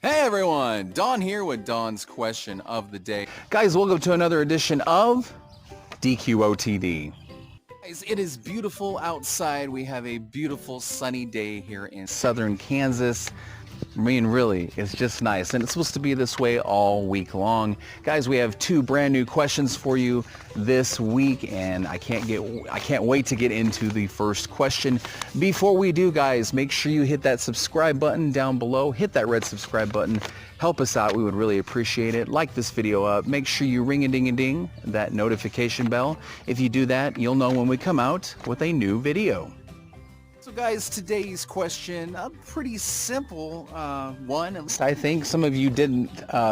Hey everyone, Don here with Don's question of the day. Guys, welcome to another edition of DQOTD. Guys, it is beautiful outside. We have a beautiful sunny day here in southern Kansas. I mean, really, it's just nice. And it's supposed to be this way all week long. Guys, we have two brand new questions for you this week, and I can't wait to get into the first question. Before we do, guys, make sure you hit that subscribe button down below. Hit that red subscribe button. Help us out. We would really appreciate it. Like this video up. Make sure you ring-a-ding-a-ding that notification bell. If you do that, you'll know when we come out with a new video. So guys, today's question, a pretty simple one. At least I think some of you didn't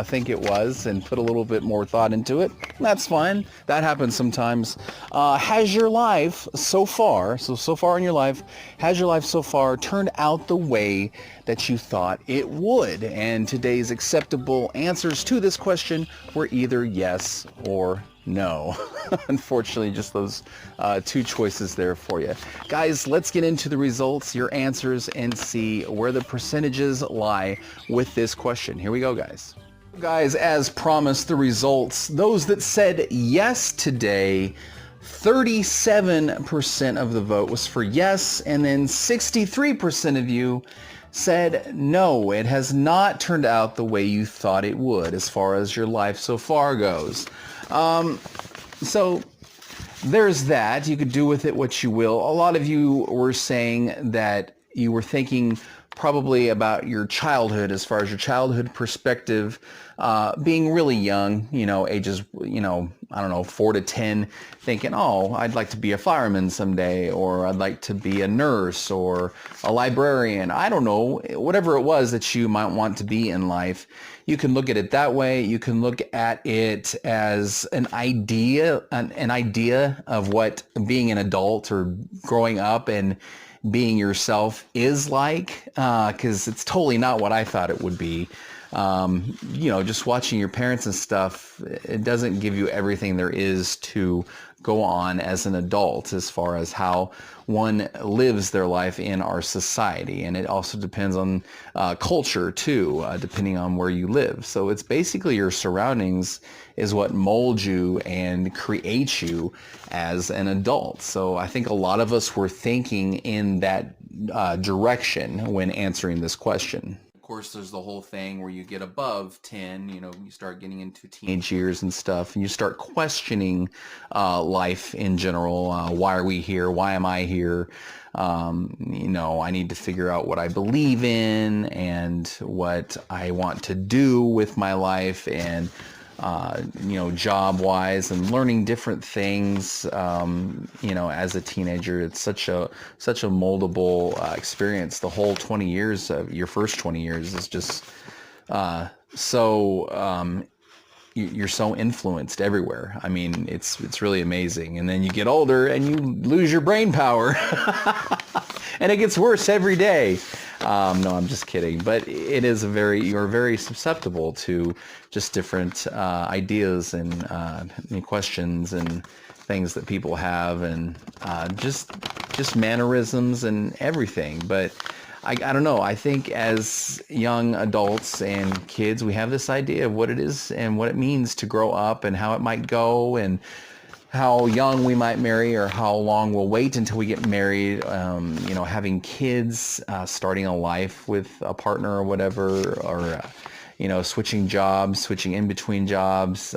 think it was and put a little bit more thought into it. That's fine. That happens sometimes. Has your life so far in your life, has your life so far turned out the way that you thought it would? And today's acceptable answers to this question were either yes or no. Unfortunately, just those two choices there for you. Guys, let's get into the results, your answers, and see where the percentages lie with this question. Here we go, guys. Guys, as promised, the results. Those that said yes today, 37% of the vote was for yes, and then 63% of you said no. It has not turned out the way you thought it would as far as your life so far goes. So there's that. You could do with it what you will. A lot of you were saying that you were thinking probably about your childhood, as far as your childhood perspective, being really young, ages, I don't know, 4 to 10, thinking, oh, I'd like to be a fireman someday, or I'd like to be a nurse or a librarian. I don't know, whatever it was that you might want to be in life. You can look at it that way. You can look at it as an idea of what being an adult or growing up and being yourself is like, because it's totally not what I thought it would be. Just watching your parents and stuff, it doesn't give you everything there is to go on as an adult as far as how one lives their life in our society. And it also depends on culture too, depending on where you live. So it's basically your surroundings is what molds you and creates you as an adult. So I think a lot of us were thinking in that direction when answering this question. Of course, there's the whole thing where you get above 10, you start getting into teenage years and stuff, and you start questioning life in general. Why are we here? Why am I here? I need to figure out what I believe in and what I want to do with my life, and job-wise, and learning different things, as a teenager. It's such a moldable experience. The whole 20 years of your first 20 years is just you're so influenced everywhere. I mean, it's really amazing. And then you get older and you lose your brain power. And it gets worse every day. No, I'm just kidding. But it is you're very susceptible to just different ideas and questions and things that people have, and just mannerisms and everything. But I don't know. I think as young adults and kids, we have this idea of what it is and what it means to grow up and how it might go, and how young we might marry, or how long we'll wait until we get married, having kids, starting a life with a partner or whatever, or switching jobs, switching in between jobs,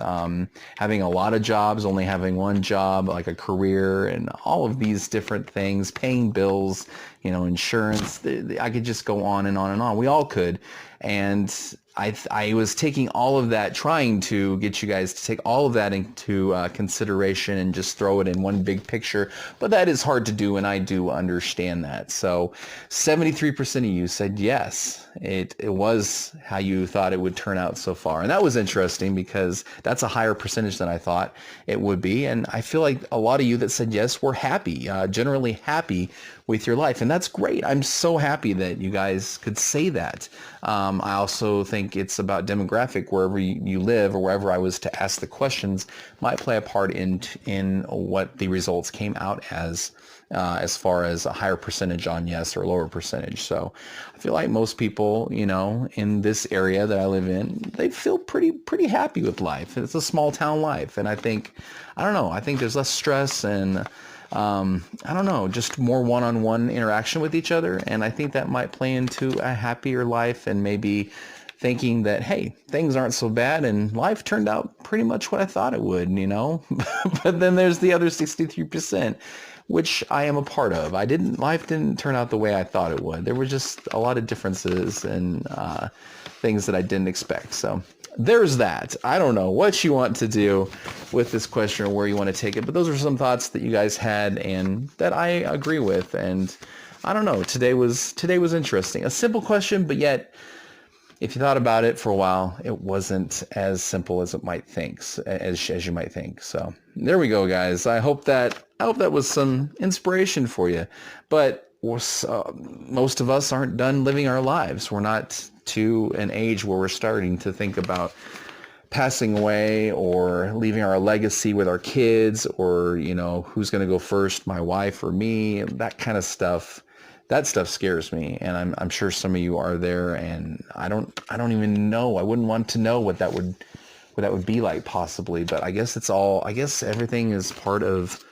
having a lot of jobs, only having one job, like a career, and all of these different things, paying bills, insurance. I could just go on and on and on. We all could. And I was taking all of that, trying to get you guys to take all of that into consideration and just throw it in one big picture. But that is hard to do, and I do understand that. So 73% of you said yes. It was how you thought it would turn out so far. And that was interesting, because that's a higher percentage than I thought it would be. And I feel like a lot of you that said yes were happy, generally happy with your life. And that's great. I'm so happy that you guys could say that. I also think it's about demographic. Wherever you live, or wherever I was to ask the questions, might play a part in what the results came out as as far as a higher percentage on yes or lower percentage. So I feel like most people, in this area that I live in, they feel pretty happy with life. It's a small town life. And I think there's less stress and I don't know, just more one-on-one interaction with each other. And I think that might play into a happier life and maybe thinking that, hey, things aren't so bad and life turned out pretty much what I thought it would, But then there's the other 63%, which I am a part of. Life didn't turn out the way I thought it would. There were just a lot of differences and things that I didn't expect. So there's that. I don't know what you want to do with this question or where you want to take it, but those are some thoughts that you guys had and that I agree with. And I don't know, today was interesting. A simple question, but yet if you thought about it for a while, it wasn't as simple as you might think. So there we go, guys. I hope that was some inspiration for you. But most of us aren't done living our lives. We're not to an age where we're starting to think about passing away or leaving our legacy with our kids, or who's going to go first, my wife or me, that kind of stuff. That stuff scares me, and I'm sure some of you are there, and I don't even know. I wouldn't want to know what that would be like possibly, but I guess everything is part of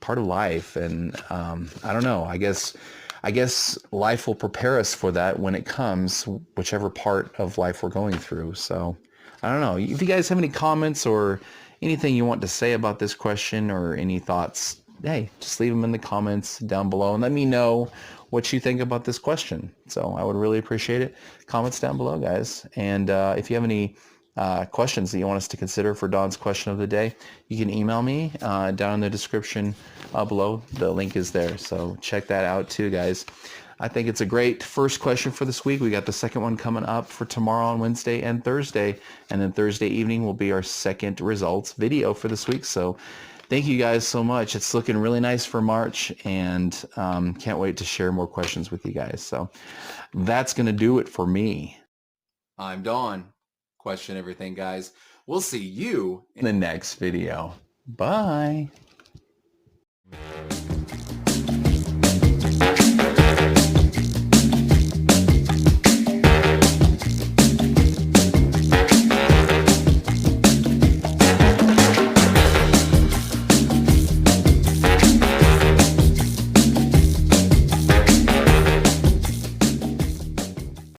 life, and I don't know. I guess life will prepare us for that when it comes, whichever part of life we're going through. So I don't know. If you guys have any comments or anything you want to say about this question or any thoughts, hey, just leave them in the comments down below and let me know what you think about this question. So I would really appreciate it. Comments down below, guys. And if you have any questions that you want us to consider for Don's question of the day, you can email me down in the description below. The link is there. So check that out too, guys. I think it's a great first question for this week. We got the second one coming up for tomorrow on Wednesday and Thursday. And then Thursday evening will be our second results video for this week. So thank you guys so much. It's looking really nice for March, and can't wait to share more questions with you guys. So that's going to do it for me. I'm Don. Question everything, guys. We'll see you in the next video. Bye.